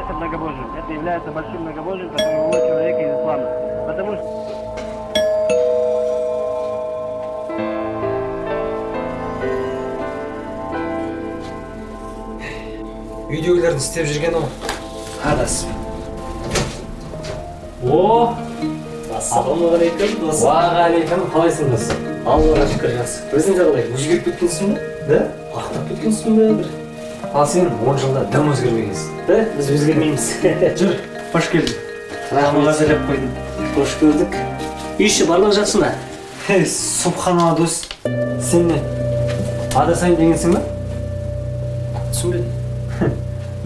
является многобожием. Это является большим многобожием, которое выводит человека из ислама. Потому что... Үйдегілерді істеп жүрген ол. Адасып. О! Ассалаумағалейкум досым. Уағалейкум, қалайсың дос? Аллаға шүкір жақсы. Өзің қалай? Өзгеріп кеткенсің бе? Да? Ақтап кеткенсің бе бір? Ал сен 10 жылда дым өзгермегенсің. Да, біз өзгермейміз. Жүр, қош келдің. Рахмет. Әзірлеп қойдым. Қош көрдік. Үй іші барлығы жақсы ма? Субханалла дос. Сен не? Адасайын дегенсің бе? Түсінбедім.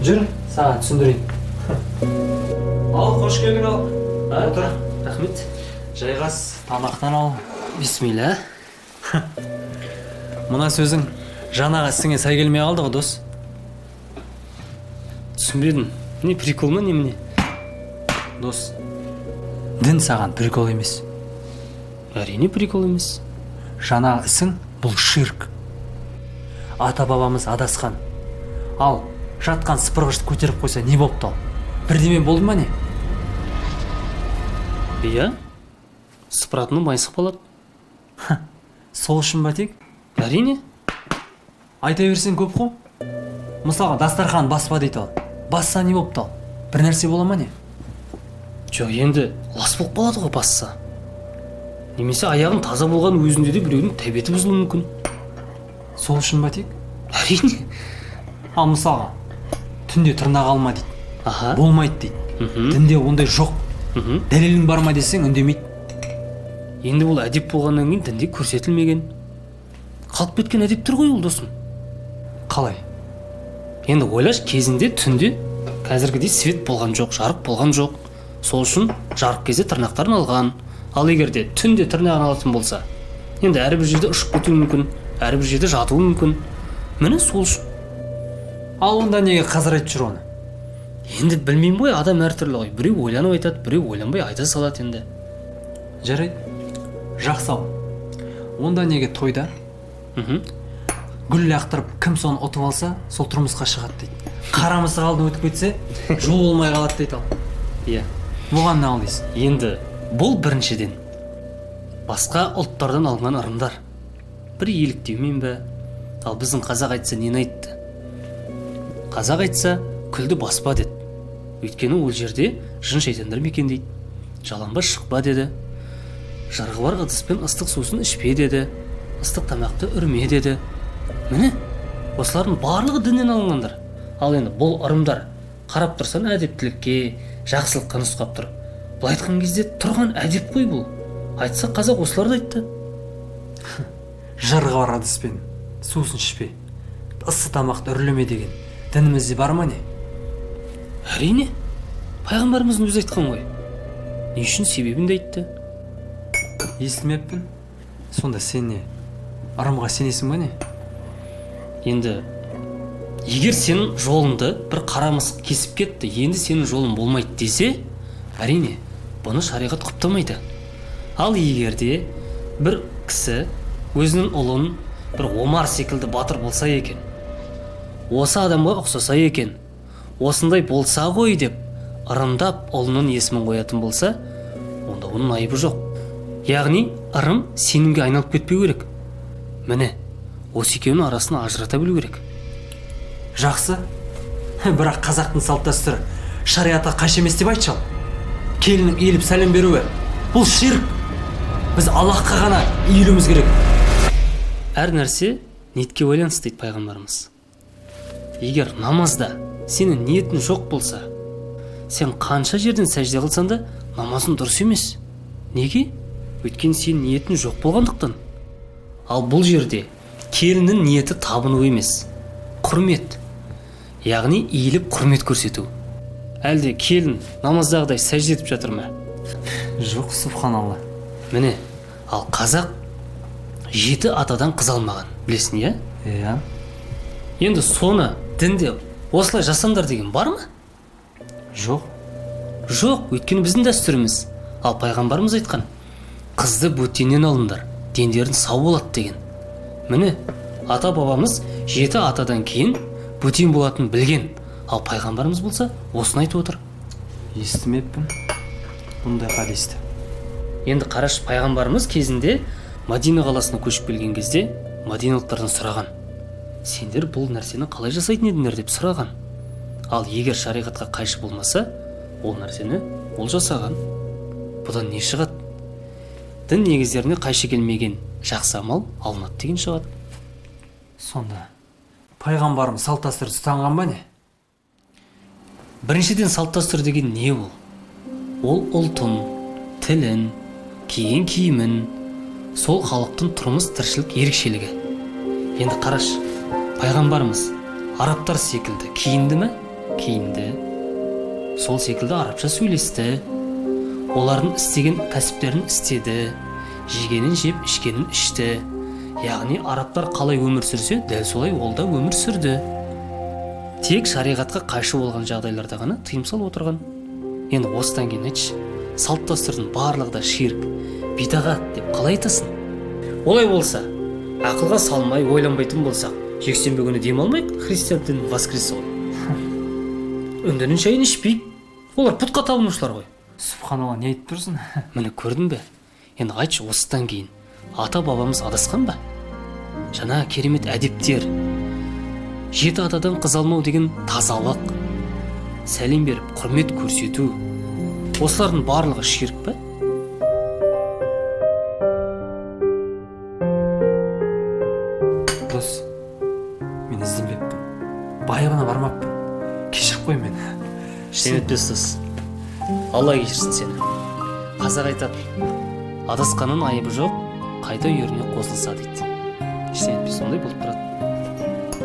Жүр, саған түсіндірейін. Ал, қош келдің ал. Отыр. Рахмет. Жайғас, тамақтан ал. Бисмилля. Мына сөзің жаңаға ісіңе сай келмей қалды ғой, дос. Түсінбедім. Не прикол ма, немене? Дос, дін саған прикол емес. Әрине прикол емес. Жаңағы ісің бұл ширк. Ата-бабамыз адасқан. Ал, жатқан сыпырғышты көтеріп қойса не болыпты ал? Бірдеме болды ма не? Иә? Сыпыратыны майсық болады. Сол үшін ба тек? Әрине. Айта берсең көп қой. Мысалға, дастархан баспа дейді ал. Басса не болыпты ал? Бір нәрсе бола ма не? Жоқ, енді лас болып қалады ғой басса. Немесе аяғын таза болған өзінде де біреудің тәбеті бұзылуы мүмкін. Сол үшін ба тек? Әрине. Ал мысалға, түнде тырнақ алма дейді. Аха. Болмайды дейді. Дінде ондай жоқ. Дәлелің бар ма десең үндемейді. Енді бұл әдеп болғаннан кейін дінде көрсетілмеген. Қалып кеткен әдептер ғой ол досым. Қалай? Енді ойлаш, кезінде түнде қазіргідей свет болған жоқ, жарық болған жоқ. Сол үшін жарық кезде тырнақтарын алған. Ал егерде түнде тырнағын алатын болса, енді әрбір жерде ұшып кетуі мүмкін, әрбір жерде жатуы мүмкін. Міне сол үшін. Ал онда неге қазір айтып жүр оны? Енді білмеймін ғой, адам әртүрлі ғой. Біреу ойланып айтады, біреу ойланбай айта салады енді. Жарайды. Жақсы ал. Онда неге тойда гүл лақтырып кім соны ұтып алса, сол тұрмысқа шығады дейді. Қара мысық алдын өтіп кетсе, жол болмай қалады дейді ал. Иә. Бұған не ал дейсің? Енді бұл біріншіден басқа ұлттардан алынған ырымдар. Бір еліктеумен бе? Ал біздің қазақ айтса нені айтты? Қазақ айтса күлді баспа деді. Өйткені ол жерде жын шайтандар мекендейді. Жаланбас шықпа деді. Жарғы бар ыдыспен ыстық сусын ішпе деді. Ыстық тамақты үрме деді. Міне, осылардың барлығы діннен алынғандар. Ал енді бұл ырымдар қарап тұрсан әдептілікке, жақсылыққа нұсқап тұр. Бұл айтқан кезде тұрған әдеп қой бұл. Айтса қазақ осыларды айтты. Жырғы бар ыдыспен сусын ішпе, ыссы тамақты үрлеме деген дінімізде бар ма не? Әрине, пайғамбарымыздың өзі айтқан ғой. Не үшін себебін де айтты? Естімеппін. Сонда сен не? Ырымға сенесің ба не? Енді егер сенің жолыңды бір қара мысық кесіп кетті, енді сенің жолың болмайды десе, әрине, бұны шариғат құптамайды. Ал егерде бір кісі өзінің ұлын бір Омар секілді батыр болса екен, осы адамға ұқсаса екен, осындай болса ғой деп ырымдап ұлының есімін қоятын болса, онда оның айыбы жоқ. Яғни ырым сенімге айналып кетпеу керек. Міне, осы екеуінің арасына ажырата білу керек. Жақсы. Бірақ қазақтың салт дәстүрі шариғатқа қайшы емес деп айтшы ал. Келіннің иіліп сәлем беруі бұл ширк. Біз Аллахқа ғана иілуіміз керек. Әр нәрсе ниетке байланысты дейді пайғамбарымыз. Егер намазда сенің ниетің жоқ болса, сен қанша жерден сәжде қылсаң да намазың дұрыс емес. Неге? Өйткені сен ниетің жоқ болғандықтан. Ал бұл жерде келіннің ниеті табыну емес, құрмет. Яғни иіліп құрмет көрсету. Әлде келін намаздағыдай сәжде етіп жатыр ма? Жоқ, субханалла. Міне, ал қазақ 7 атадан қыз алмаған, білесің, иә? Иә. Енді соны дінде осылай жасаңдар деген бар ма? Жоқ. Жоқ, өйткені біздің дәстүріміз. Ал пайғамбарымыз айтқан, қызды бөтеннен алыңдар, дендерін сау болады деген. Міне, ата-бабамыз 7 атадан кейін бөтен болатын білген. ал пайғамбарымыз болса осыны айтып отыр. Естімеппін бұндай хадисті. Енді қараш, пайғамбарымыз кезінде Мадина қаласына көшіп келген кезде мадиналықтардан сұраған: сендер бұл нәрсені қалай жасайтын едіңдер деп сұраған. Ал егер шариғатқа қайшы болмаса, ол нәрсені ол жасаған. Бұдан не шығады? Дін негіздеріне қайшы келмеген жақсы амал алынады деген шығады. Сонда пайғамбарымыз салт дәстүрді ұстанған ба не? Біріншіден, салт дәстүр деген не ол? Ол ұлтын, тілін, киген киімін, сол халықтың тұрмыс тіршілік ерекшелігі. Енді қараш, пайғамбарымыз арабтар секілді киінді ме? Киінді. Сол секілді арабша сөйлесті. Олардың істеген кәсіптерін істеді, жегенін жеп, ішкенін ішті. Яғни арабтар қалай өмір сүрсе, дәл солай ол да өмір сүрді. Тек шариғатқа қайшы болған жағдайларда ғана тыйым салып отырған. Енді осыдан кейін айтшы, салт дәстүрдің барлығы да ширк, бидағат деп қалай айтасың? Олай болса, ақылға салмай, ойланбайтын болсақ, жексенбі күні демалмайық, христиан дінінің воскресі ғой. Үндінің шайын ішпейік. Олар пұтқа табынушылар ғой. Субханалла, не айтып тұрсың? Міне көрдің бе? Енді айтшы, осыдан кейін ата бабамыз адасқан ба? Жаңа керемет әдептер, жеті атадан қыз алмау деген тазалық, сәлем беріп құрмет көрсету, осылардың барлығы ширк па? Дос, мен ізденбеппін, байыбына бармаппын, кешіріп қой мені. Ештеңе етпес дос, Алла кешірсін сені. Қазақ айтады, адасқанын айыбы жоқ, қайта үйіріне қосылса дейді. Ештеңе етпес, сондай болып тұрады.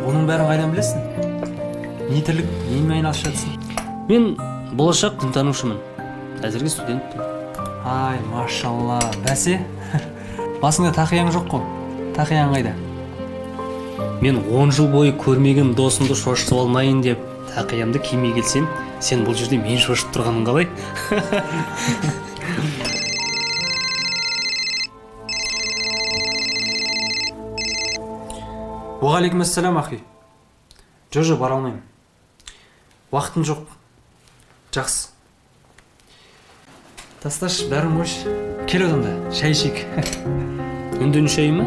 Оның бәрін қайдан білесің? Не тірлік, немен айналысып жатсың? Мен болашақ дінтанушымын, әзірге студентпін. Ай, машалла, бәсе. Басыңда тақияң жоқ қой. Тақияң қайда? Мен 10 жыл бойы көрмеген досымды шошытып алмайын деп тақиямды кимей келсем, сен бұл жерде мен шошып тұрғаның қалай? Уағалейкум ассалам, ахи. Жо, бара алмаймын. Уақытым жоқ. Жақсы. Тасташ, бәрін қойш. Кел одан да, шай ішейік. Үндін шайы ма?